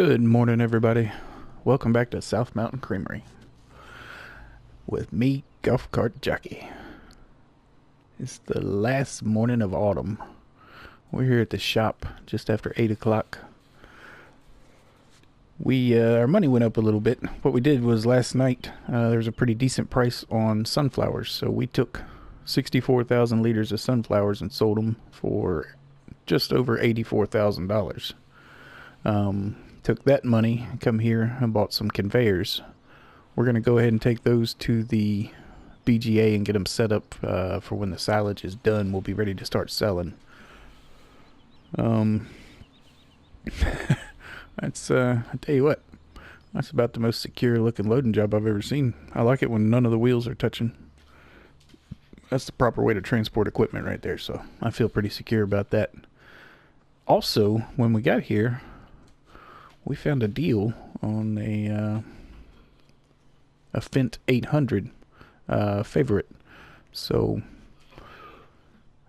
Good morning, everybody. Welcome back to South Mountain Creamery with me, Golf Cart Jockey. It's the last morning of autumn. We're here at the shop just after 8 o'clock. Our money went up a little bit. What we did was last night, there was a pretty decent price on sunflowers. So we took 64,000 liters of sunflowers and sold them for just over $84,000. Took that money, come here and bought some conveyors. We're going to go ahead and take those to the BGA and get them set up for when the silage is done. We'll be ready to start selling. That's I tell you what, that's about the most secure looking loading job I've ever seen. I like it when none of the wheels are touching. That's the proper way to transport equipment right there, so I feel pretty secure about that. Also, when we got here, we found a deal on a Fendt 800 favorite. So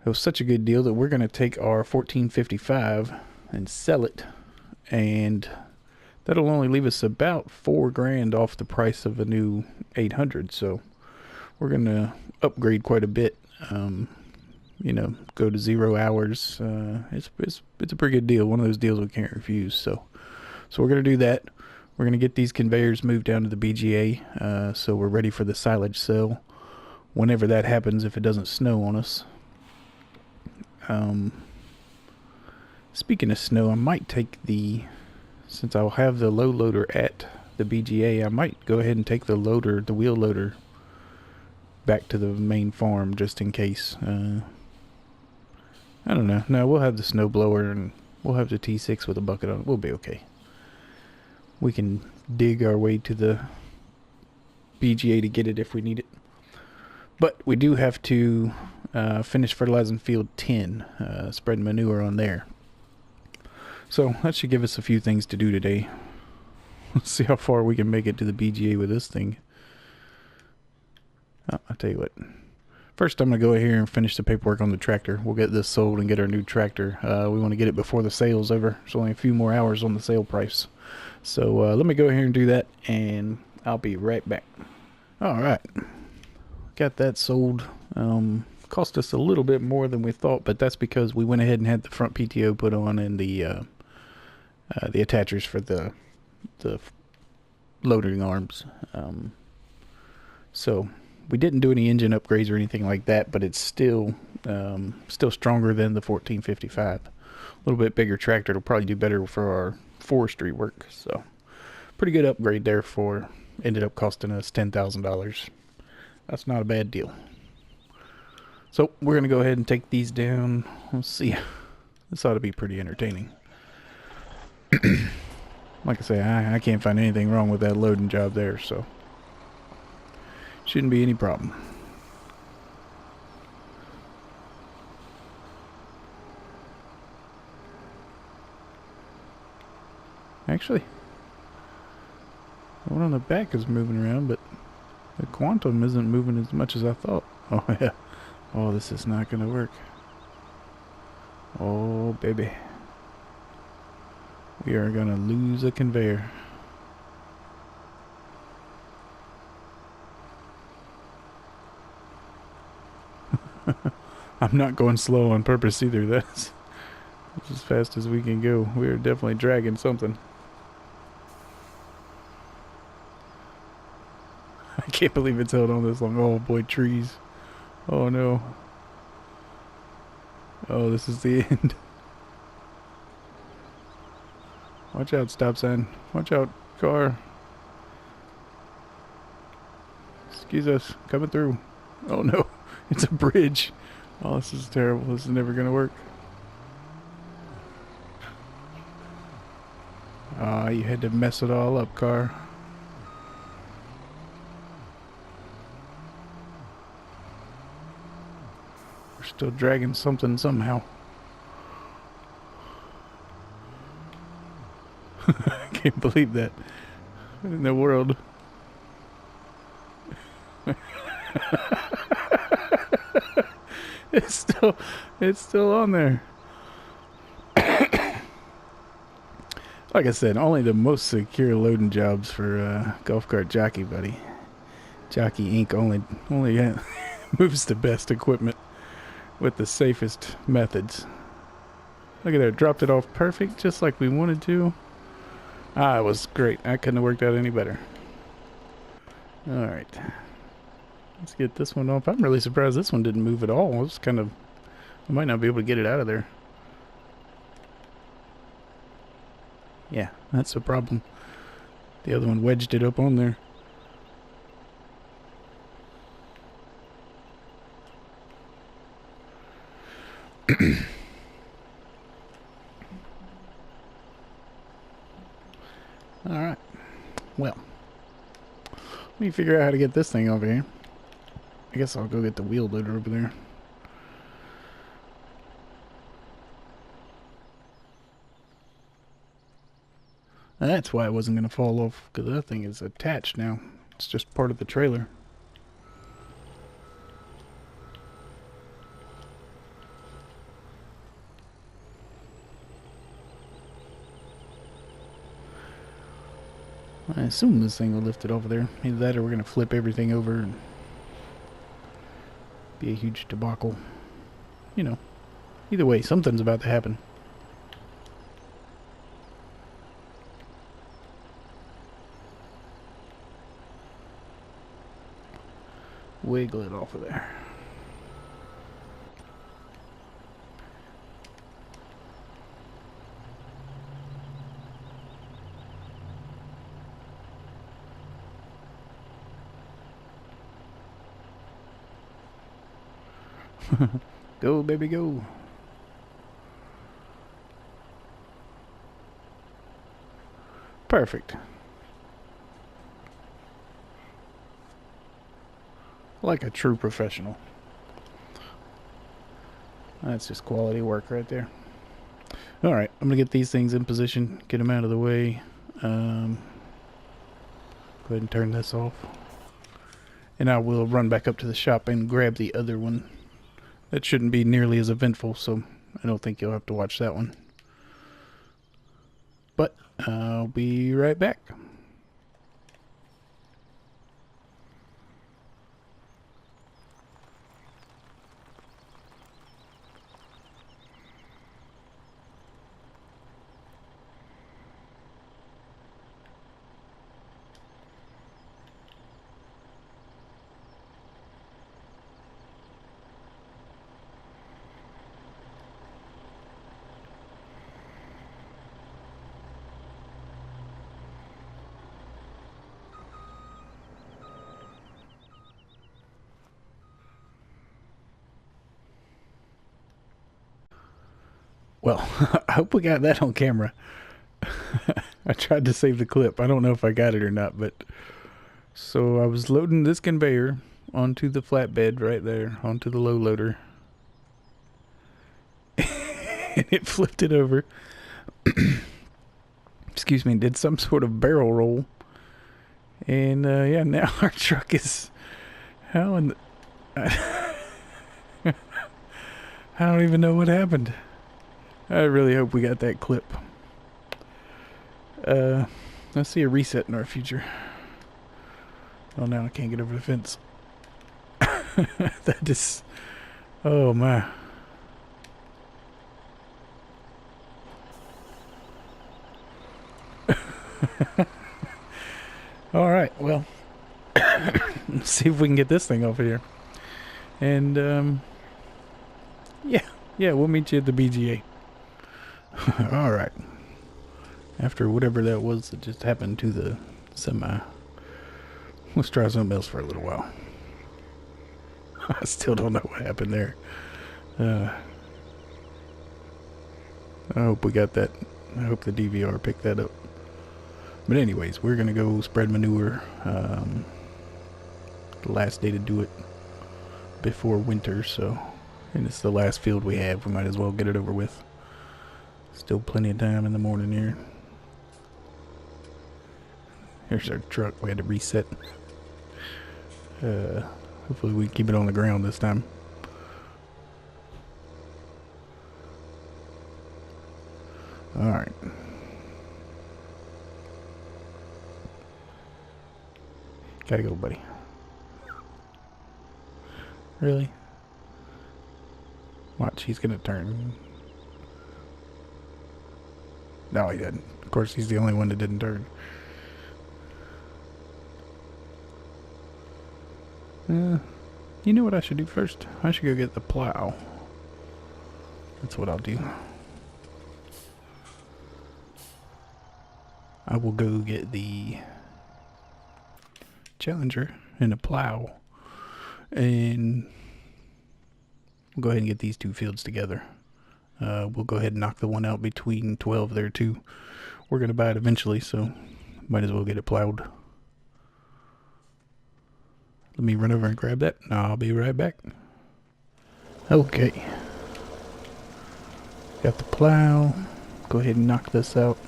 it was such a good deal that we're going to take our 1455 and sell it, and that'll only leave us about $4,000 off the price of a new 800. So we're going to upgrade quite a bit. Go to 0 hours. It's a pretty good deal. One of those deals we can't refuse. So we're going to do that. We're going to get these conveyors moved down to the BGA, so we're ready for the silage sale whenever that happens, if it doesn't snow on us. Speaking of snow, I might take since I'll have the low loader at the BGA, I might go ahead and take the wheel loader back to the main farm just in case. I don't know. No, we'll have the snow blower and we'll have the T6 with a bucket on it. We'll be okay. We can dig our way to the BGA to get it if we need it. But we do have to finish fertilizing field 10, spreading manure on there. So that should give us a few things to do today. Let's see how far we can make it to the BGA with this thing. I'll tell you what. First, I'm going to go here and finish the paperwork on the tractor. We'll get this sold and get our new tractor. We want to get it before the sale's over. There's only a few more hours on the sale price. So let me go here and do that, and I'll be right back. All right. Got that sold. Cost us a little bit more than we thought, but that's because we went ahead and had the front PTO put on and the attachers for the loading arms. So we didn't do any engine upgrades or anything like that, but it's still stronger than the 1455. A little bit bigger tractor. It'll probably do better for our forestry work. So pretty good upgrade there ended up costing us $10,000. That's not a bad deal. So we're going to go ahead and take these down. Let's see. This ought to be pretty entertaining. Like I say, I can't find anything wrong with that loading job there, so shouldn't be any problem. Actually, the one on the back is moving around, but the Quantum isn't moving as much as I thought. Oh, yeah. Oh, this is not going to work. Oh, baby. We are going to lose a conveyor. I'm not going slow on purpose either. That's as fast as we can go. We are definitely dragging something. I can't believe it's held on this long. Oh boy, trees. Oh no. Oh, this is the end. Watch out, stop sign. Watch out, car. Excuse us, coming through. Oh no, it's a bridge. Oh, this is terrible. This is never gonna work. Ah, you had to mess it all up, car. We're still dragging something somehow. I can't believe that. What in the world? It's still on there. Like I said, only the most secure loading jobs for golf cart jockey, buddy. Jockey Inc. only moves the best equipment with the safest methods. Look at that, dropped it off perfect, just like we wanted to. Ah, it was great. I couldn't have worked out any better. Alright. Let's get this one off. I'm really surprised this one didn't move at all. I was kind of... I might not be able to get it out of there. Yeah, that's the problem. The other one wedged it up on there. Alright. Well. Let me figure out how to get this thing over here. I guess I'll go get the wheel loader over there. That's why it wasn't going to fall off, because that thing is attached now. It's just part of the trailer. I assume this thing will lift it over there. Either that or we're going to flip everything over and be a huge debacle. You know, either way, something's about to happen. Wiggle it off of there. Go, baby, go. Perfect. Like a true professional. That's just quality work right there. Alright, I'm going to get these things in position, get them out of the way. Go ahead and turn this off. And I will run back up to the shop and grab the other one. That shouldn't be nearly as eventful, so I don't think you'll have to watch that one. But I'll be right back. Well, I hope we got that on camera. I tried to save the clip. I don't know if I got it or not, but... So I was loading this conveyor onto the flatbed right there, onto the low loader. And it flipped it over. Excuse me, did some sort of barrel roll. And yeah, now our truck is... How in the... I don't even know what happened. I really hope we got that clip. Let's see a reset in our future. Oh, now I can't get over the fence. That just... Oh, my. Alright, well. Let's see if we can get this thing over here. And, yeah, we'll meet you at the BGA. Alright. After whatever that was that just happened to the semi. Let's try something else for a little while. I still don't know what happened there. I hope we got that. I hope the DVR picked that up. But anyways, we're going to go spread manure. The last day to do it before winter, so... And it's the last field we have. We might as well get it over with. Still plenty of time in the morning here. Here's our truck. We had to reset. Hopefully we keep it on the ground this time. Alright. Gotta go, buddy. Really? Watch, he's gonna turn. No, he didn't. Of course, he's the only one that didn't turn. You know what I should do first? I should go get the plow. That's what I'll do. I will go get the Challenger and a plow, and we'll go ahead and get these two fields together. We'll go ahead and knock the one out between 12 there too. We're going to buy it eventually, so might as well get it plowed. Let me run over and grab that. I'll be right back. Okay. Got the plow. Go ahead and knock this out.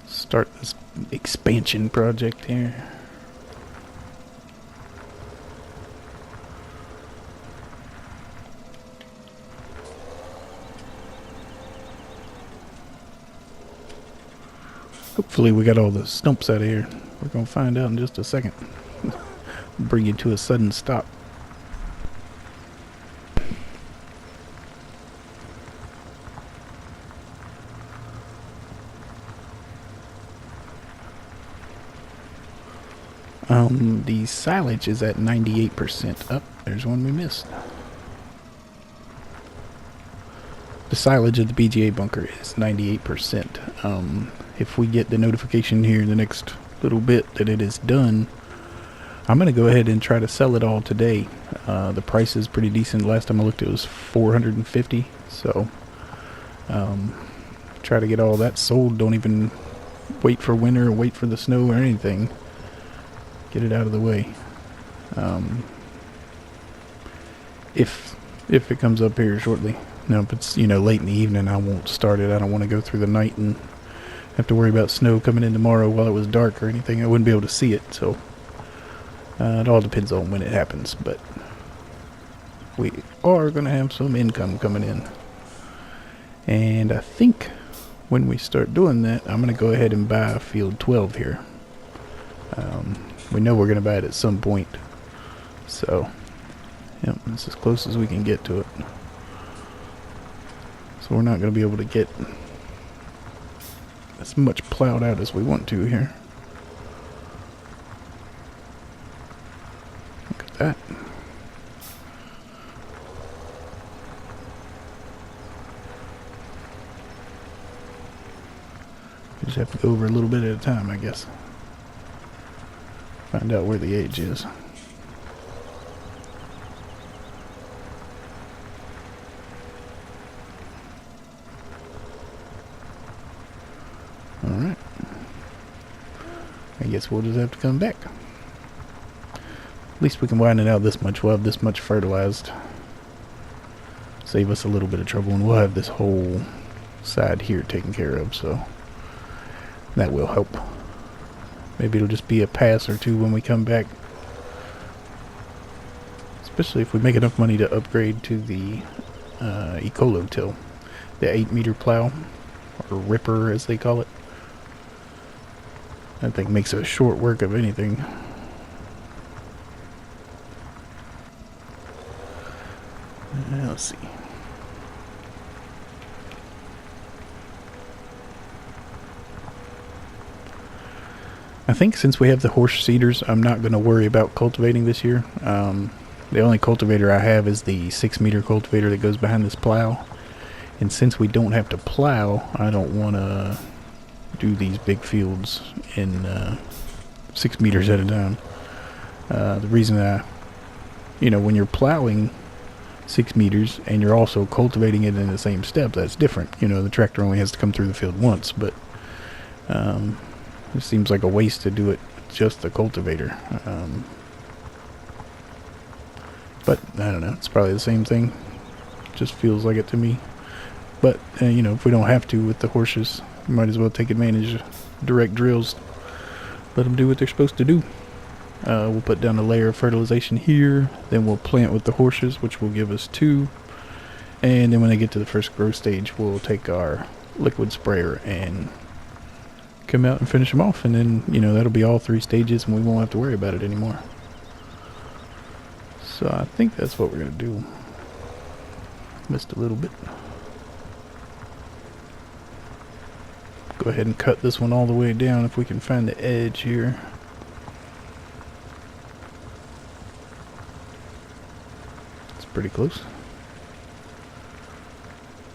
Start this expansion project here. Hopefully we got all the stumps out of here. We're going to find out in just a second. Bring you to a sudden stop. The silage is at 98%. Up, there's one we missed. The silage of the BGA bunker is 98%. If we get the notification here in the next little bit that it is done, I'm going to go ahead and try to sell it all today. The price is pretty decent. Last time I looked, it was $450. So, try to get all that sold. Don't even wait for winter or wait for the snow or anything. Get it out of the way. If it comes up here shortly. Now, if it's, late in the evening, I won't start it. I don't want to go through the night and have to worry about snow coming in tomorrow while it was dark or anything. I wouldn't be able to see it, so it all depends on when it happens. But we are going to have some income coming in. And I think when we start doing that, I'm going to go ahead and buy field 12 here. We know we're going to buy it at some point. So, yep, it's as close as we can get to it. So we're not going to be able to get as much plowed out as we want to here. Look at that. We just have to go over a little bit at a time, I guess. Find out where the edge is. Alright. I guess we'll just have to come back. At least we can widen it out this much. We'll have this much fertilized. Save us a little bit of trouble, and we'll have this whole side here taken care of, so that will help. Maybe it'll just be a pass or two when we come back. Especially if we make enough money to upgrade to the Ecolo till. The 8-meter plow, or ripper as they call it. That thing makes a short work of anything. Let's see. I think since we have the horse seeders, I'm not going to worry about cultivating this year. The only cultivator I have is the 6-meter cultivator that goes behind this plow. And since we don't have to plow, I don't want to do these big fields in 6 meters at a time. The reason when you're plowing 6 meters and you're also cultivating it in the same step, that's different. The tractor only has to come through the field once, but it seems like a waste to do it just the cultivator. But I don't know, it's probably the same thing. Just feels like it to me. But if we don't have to with the horses, we might as well take advantage of direct drills. Let them do what they're supposed to do. We'll put down a layer of fertilization here, then we'll plant with the horses, which will give us 2. And then when they get to the first growth stage, we'll take our liquid sprayer and come out and finish them off, and then, you know, that'll be all 3 stages and we won't have to worry about it anymore. So I think that's what we're going to do. Missed a little bit. Go ahead and cut this one all the way down if we can find the edge here. It's pretty close.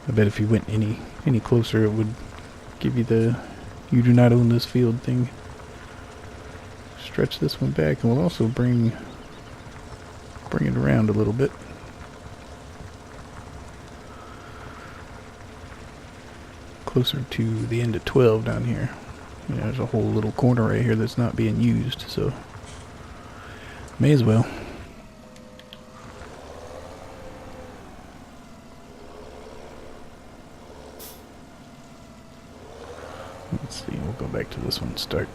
I bet if you went any closer, it would give you the "you do not own this field" thing. Stretch this one back, and we'll also bring it around a little bit. Closer to the end of 12 down here. You know, there's a whole little corner right here that's not being used, so may as well. Let's see, we'll go back to this one, start,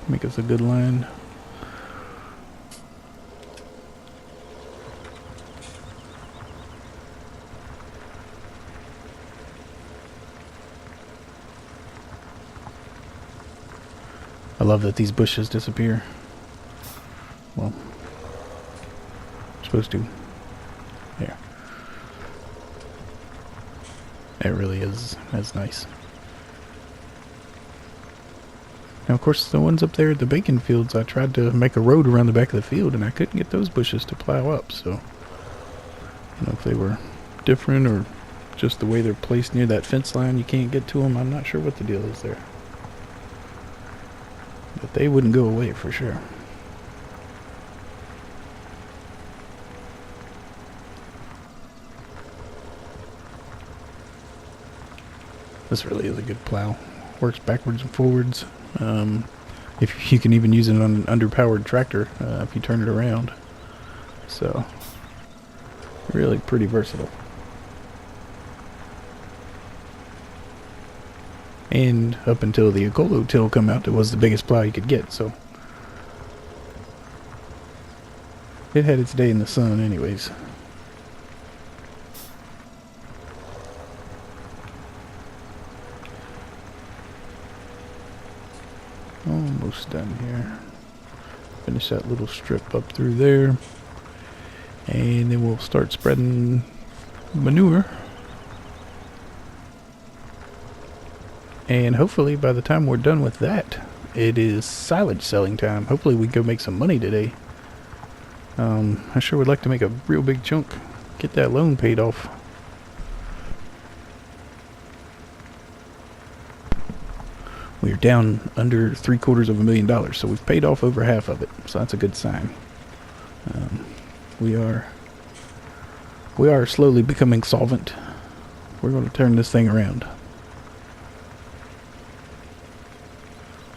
make us a good line. I love that these bushes disappear. Well, supposed to. There. It really is. That's nice. Now, of course, the ones up there at the bacon fields, I tried to make a road around the back of the field, and I couldn't get those bushes to plow up, so I don't know if they were different or just the way they're placed near that fence line, you can't get to them. I'm not sure what the deal is there. But they wouldn't go away for sure. This really is a good plow. Works backwards and forwards. If you can even use it on an underpowered tractor if you turn it around. So, really pretty versatile. And up until the Ecolo till come out, it was the biggest plow you could get, so it had its day in the sun anyways. Almost done here. Finish that little strip up through there, and then we'll start spreading manure. And hopefully by the time we're done with that, it is silage selling time. Hopefully we can go make some money today. I sure would like to make a real big chunk, get that loan paid off. We are down under $750,000, so we've paid off over half of it. So that's a good sign. We are slowly becoming solvent. We're going to turn this thing around.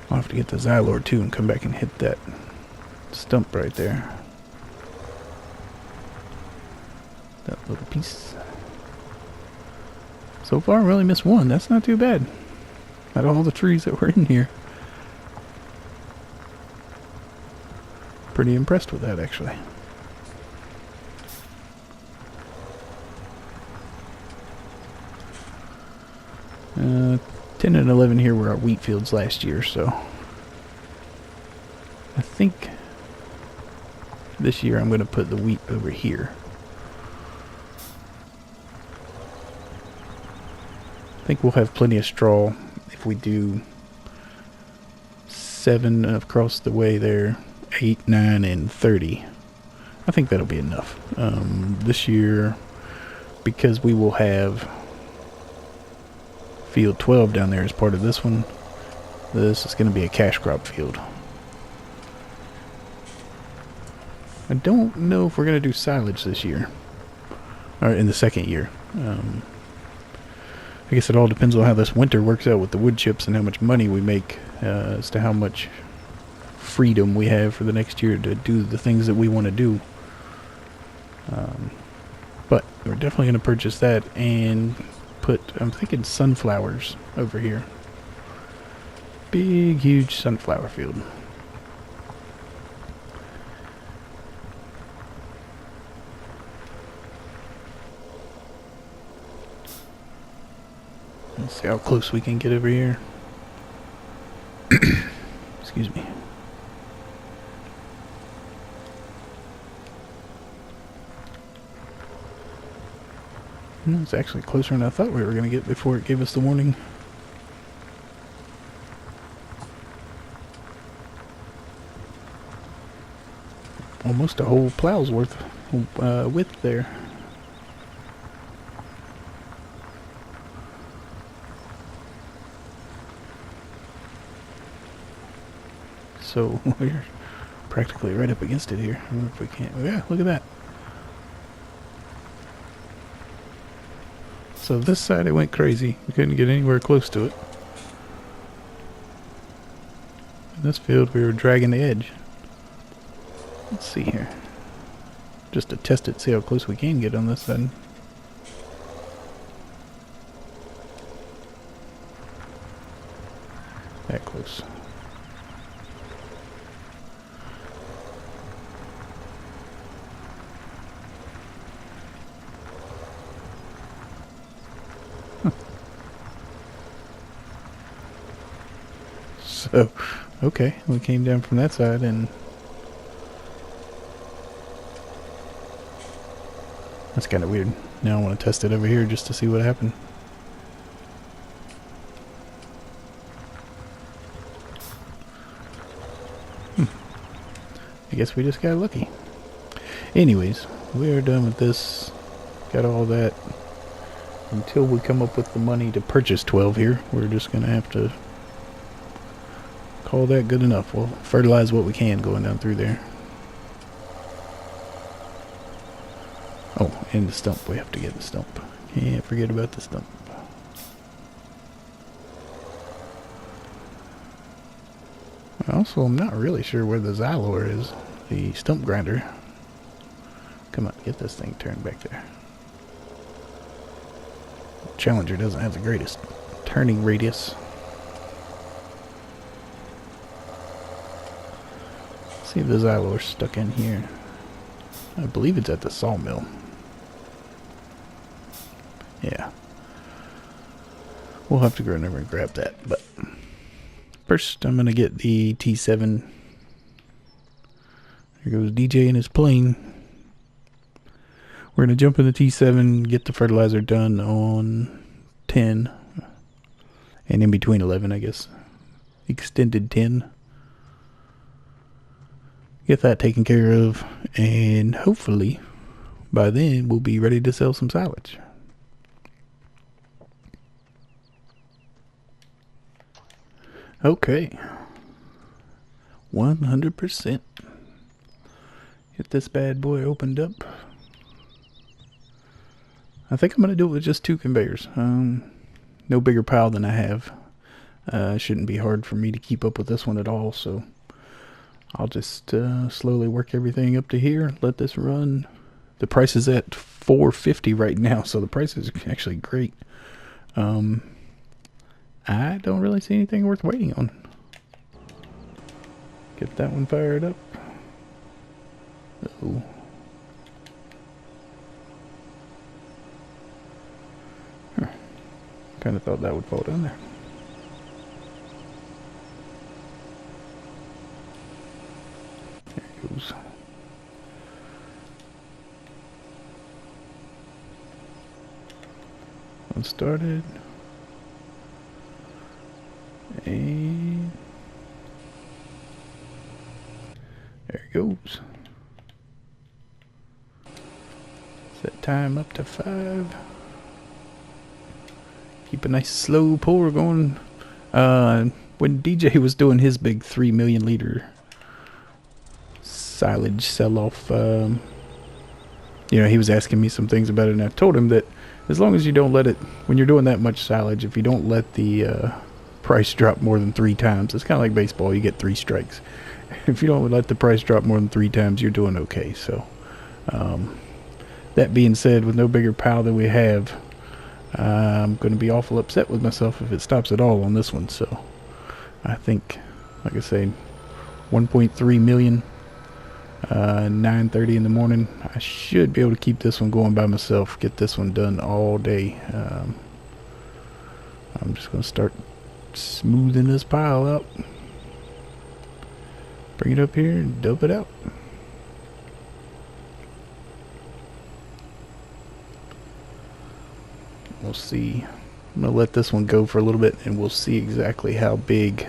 I'll have to get the Xylor too and come back and hit that stump right there. That little piece. So far we only missed one. That's not too bad. Out of all the trees that were in here. Pretty impressed with that, actually. Uh, 10 and 11 here were our wheat fields last year, so I think this year I'm going to put the wheat over here. I think we'll have plenty of straw if we do 7 across the way there, 8, 9, and 30. I think that'll be enough. This year, because we will have field 12 down there as part of this one, this is going to be a cash crop field. I don't know if we're going to do silage this year, or in the second year. I guess it all depends on how this winter works out with the wood chips and how much money we make as to how much freedom we have for the next year to do the things that we want to do. But we're definitely going to purchase that and put, I'm thinking, sunflowers over here. Big, huge sunflower field. Let's see how close we can get over here. Excuse me. It's actually closer than I thought we were going to get before it gave us the warning. Almost a whole plow's worth width there. So we're practically right up against it here. I wonder if we can't. Yeah, look at that. So this side it went crazy. We couldn't get anywhere close to it. In this field we were dragging the edge. Let's see here. Just to test it, see how close we can get on this side. That close. So, okay, we came down from that side and that's kind of weird. Now I want to test it over here just to see what happened. I guess we just got lucky. Anyways, we are done with this. Got all that. Until we come up with the money to purchase 12 here, we're just going to have to call that good enough. We'll fertilize what we can going down through there. Oh, and the stump. We have to get the stump. Can't forget about the stump. Also, I'm not really sure where the Xylor is. The stump grinder. Come on, get this thing turned back there. Challenger doesn't have the greatest turning radius. Let's see if the Xylor's stuck in here. I believe it's at the sawmill. Yeah. We'll have to go over and grab that, but first I'm going to get the T7. There goes DJ in his plane. We're going to jump in the T7, get the fertilizer done on 10, and in between 11, I guess. Extended 10. Get that taken care of, and hopefully by then we'll be ready to sell some silage. Okay. 100%. Get this bad boy opened up. I think I'm going to do it with just 2 conveyors. No bigger pile than I have. Shouldn't be hard for me to keep up with this one at all, so I'll just slowly work everything up to here, let this run. The price is at $4.50 right now, so the price is actually great. I don't really see anything worth waiting on. Get that one fired up. Uh-oh. Huh. Kind of thought that would fall down there. There it goes. One started. And there it goes. Set time up to 5. Keep a nice slow pour going. When DJ was doing his big 3 million liter silage sell-off, he was asking me some things about it, and I told him that as long as you don't let it, when you're doing that much silage, if you don't let the price drop more than 3 times, it's kind of like baseball, you get 3 strikes. If you don't let the price drop more than 3 times, you're doing okay. So that being said, with no bigger pile than we have, I'm going to be awful upset with myself if it stops at all on this one. So I think, like I say, 1.3 million, 9:30 in the morning. I should be able to keep this one going by myself, get this one done all day. I'm just going to start smoothing this pile out. Bring it up here and dump it out. We'll see. I'm going to let this one go for a little bit and we'll see exactly how big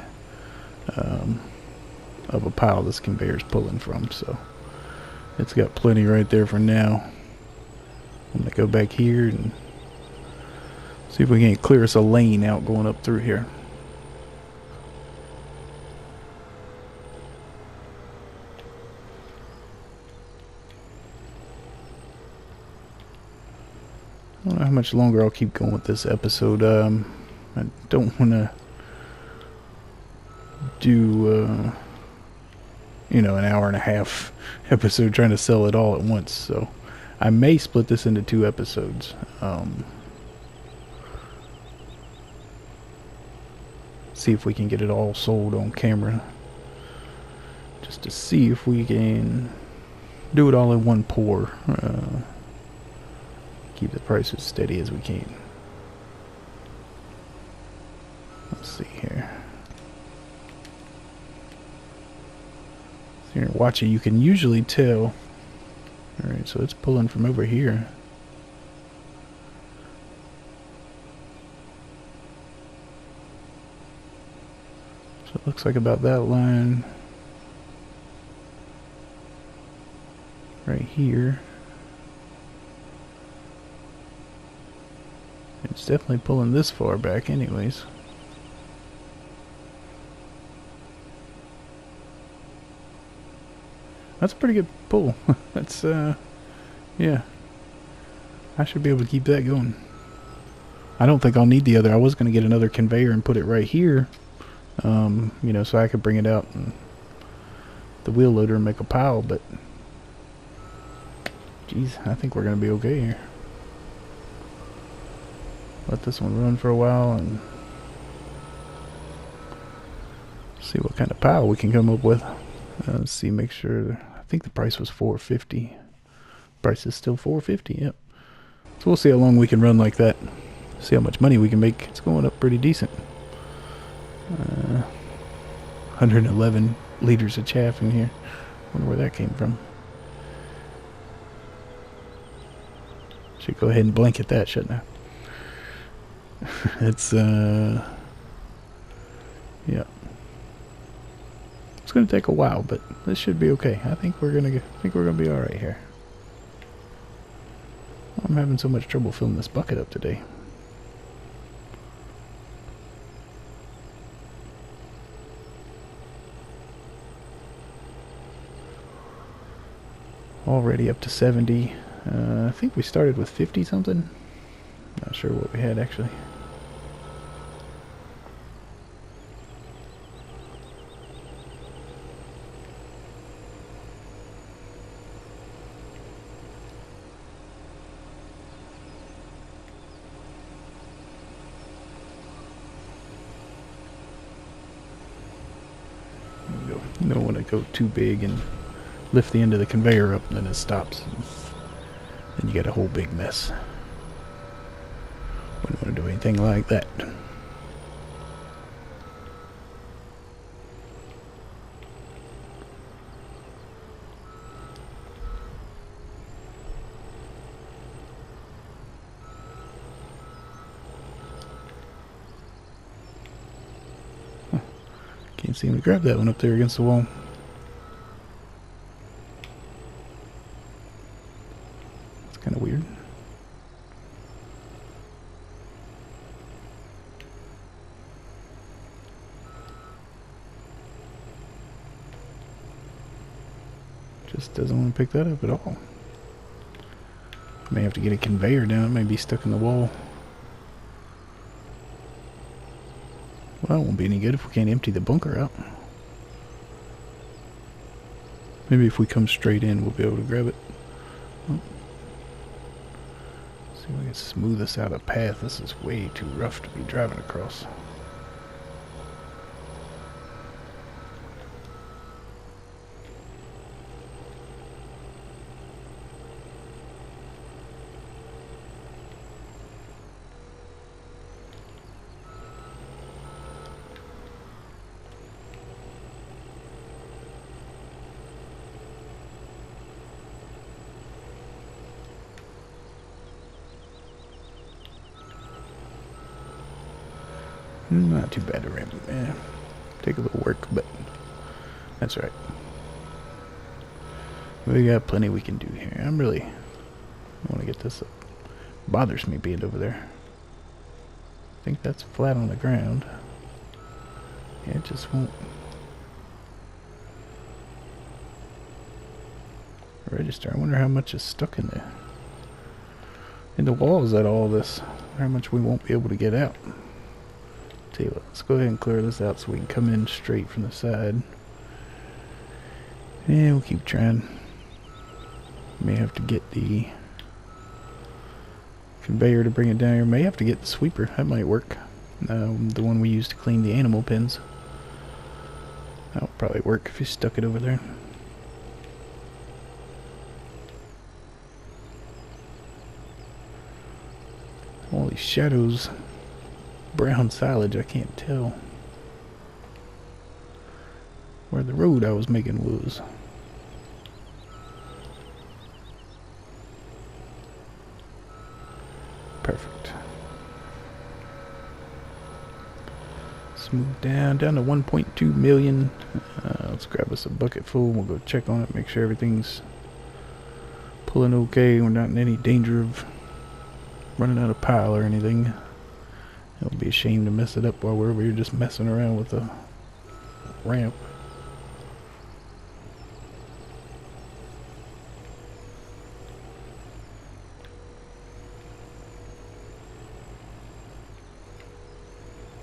of a pile this conveyor is pulling from. So it's got plenty right there for now. I'm going to go back here and see if we can clear us a lane out going up through here. I don't know how much longer I'll keep going with this episode. I don't want to do, you know, an hour and a half episode trying to sell it all at once. So I may split this into 2 episodes. See if we can get it all sold on camera. Just to see if we can do it all in one pour. Keep the prices steady as we can. Let's see here. So you're watching, you can usually tell. Alright, so it's pulling from over here. So it looks like about that line right here. It's definitely pulling this far back anyways. That's a pretty good pull. That's, yeah. I should be able to keep that going. I don't think I'll need the other. I was going to get another conveyor and put it right here. You know, so I could bring it out and the wheel loader and make a pile, but geez, I think we're going to be okay here. Let this one run for a while and see what kind of pile we can come up with. Let's see, make sure. I think the price was $4.50. Price is still $4.50. Yep. So we'll see how long we can run like that. See how much money we can make. It's going up pretty decent. 111 liters of chaff in here. Wonder where that came from. Should go ahead and blanket that, shouldn't I? It's yeah. It's gonna take a while, but this should be okay. I think we're gonna be all right here. I'm having so much trouble filling this bucket up today. Already up to 70. I think we started with 50 something. Not sure what we had actually. You don't want to go too big and lift the end of the conveyor up and then it stops. Then you get a whole big mess. Wouldn't want to do anything like that. Can't seem to grab that one up there against the wall. It's kind of weird. Just doesn't want to pick that up at all. May have to get a conveyor down. It may be stuck in the wall. Well, it won't be any good if we can't empty the bunker out. Maybe if we come straight in, we'll be able to grab it. Oh. See if we can smooth this out a path. This is way too rough to be driving across. Not too bad to ramp. Yeah, take a little work, but that's right. We got plenty we can do here. I want to get this up. Bothers me being over there. I think that's flat on the ground. Yeah, it just won't register. I wonder how much is stuck in the walls at all this. How much we won't be able to get out. Tell you what, let's go ahead and clear this out so we can come in straight from the side. And we'll keep trying. May have to get the conveyor to bring it down here. May have to get the sweeper. That might work. The one we used to clean the animal pens. That'll probably work if you stuck it over there. All these shadows. Brown silage, I can't tell where the road I was making was. Perfect. Smooth down to 1.2 million. Let's grab us a bucket full. We'll go check on it, make sure everything's pulling okay. We're not in any danger of running out of pile or anything. It would be a shame to mess it up while we're over here just messing around with the ramp.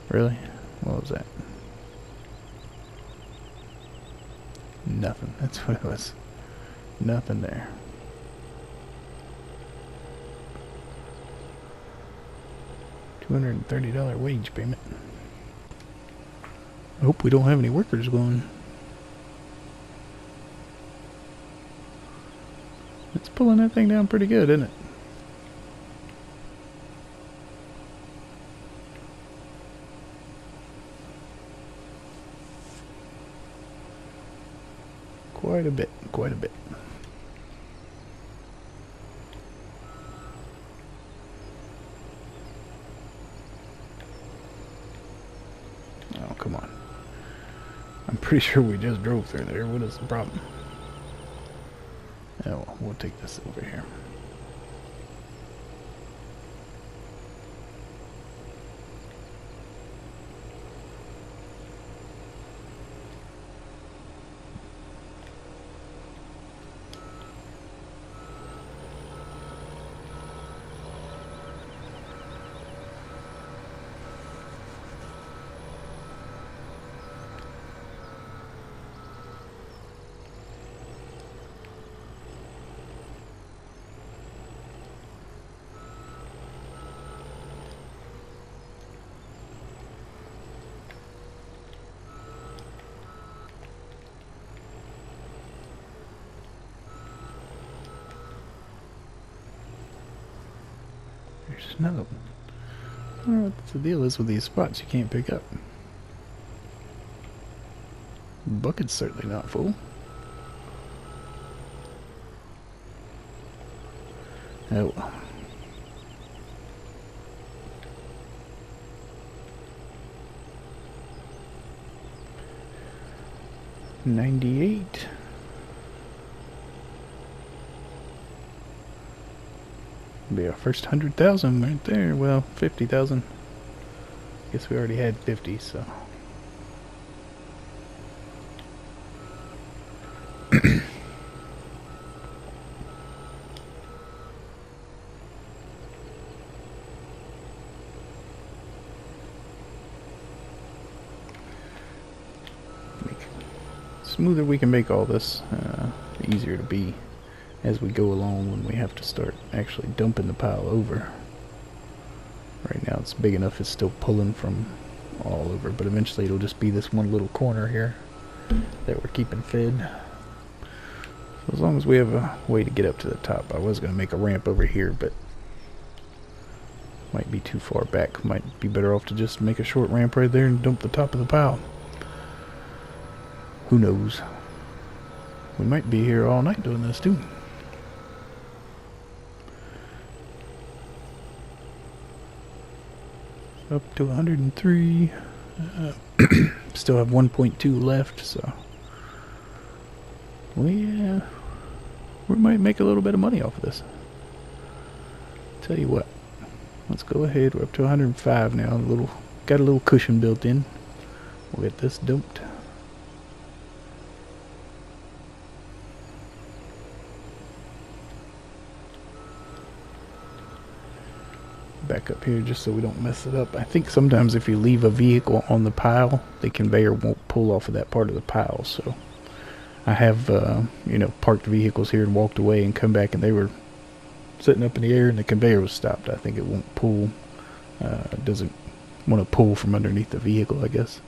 Really? What was that? Nothing. That's what it was. Nothing there. $230 wage payment. I hope we don't have any workers going. It's pulling that thing down pretty good, isn't it? Quite a bit, quite a bit. Oh, come on. I'm pretty sure we just drove through there. What is the problem? Oh, well, we'll take this over here. There's another one. I don't know what the deal is with these spots you can't pick up. The bucket's certainly not full. Oh well. $98. Be our first 100,000 right there. Well, 50,000. Guess we already had 50, so. Smoother we can make all this, easier to be as we go along when we have to start actually dumping the pile over. Right now it's big enough, it's still pulling from all over, but eventually it'll just be this one little corner here that we're keeping fed. So as long as we have a way to get up to the top. I was going to make a ramp over here, but might be too far back. Might be better off to just make a short ramp right there and dump the top of the pile. Who knows? We might be here all night doing this too. Up to 103. Still have 1.2 left, so we might make a little bit of money off of this. Tell you what, let's go ahead. We're up to 105 now. Got a little cushion built in. We'll get this dumped. Back up here just so we don't mess it up. I think sometimes if you leave a vehicle on the pile, the conveyor won't pull off of that part of the pile. So I have parked vehicles here and walked away and come back and they were sitting up in the air and the conveyor was stopped. I think it won't pull. It doesn't want to pull from underneath the vehicle, I guess.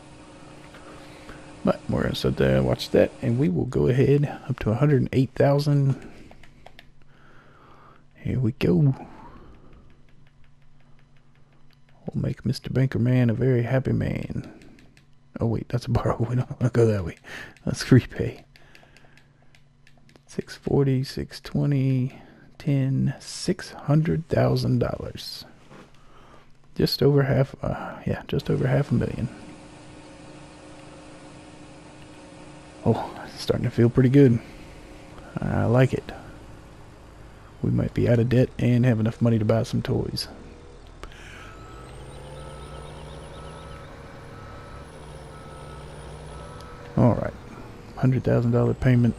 But we're gonna sit there and watch that, and we will go ahead up to 108,000. Here we go. We'll make Mr. Banker Man a very happy man. Oh wait, that's a borrow. We don't want to go that way. Let's repay. 640, 620, 10, $600,000. Just over half. Just over $500,000. Oh, it's starting to feel pretty good. I like it. We might be out of debt and have enough money to buy some toys. Alright, $100,000 payment.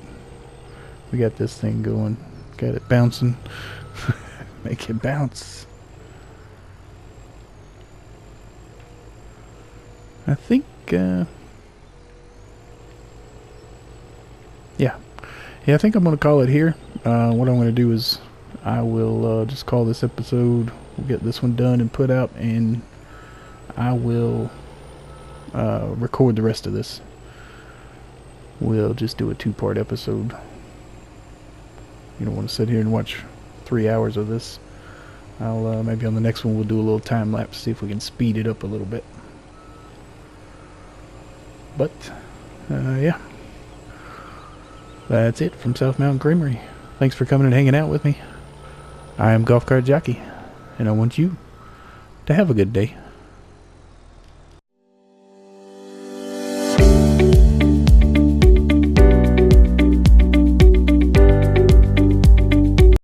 We got this thing going. Got it bouncing. Make it bounce. I think, I think I'm going to call it here. What I'm going to do is I will just call this episode. We'll get this one done and put out, and I will record the rest of this. We'll just do a 2-part episode. You don't want to sit here and watch 3 hours of this. I'll maybe on the next one we'll do a little time lapse, see if we can speed it up a little bit. But yeah, that's it from South Mountain Creamery. Thanks for coming and hanging out with me. I am Golf Cart Jockey, and I want you to have a good day.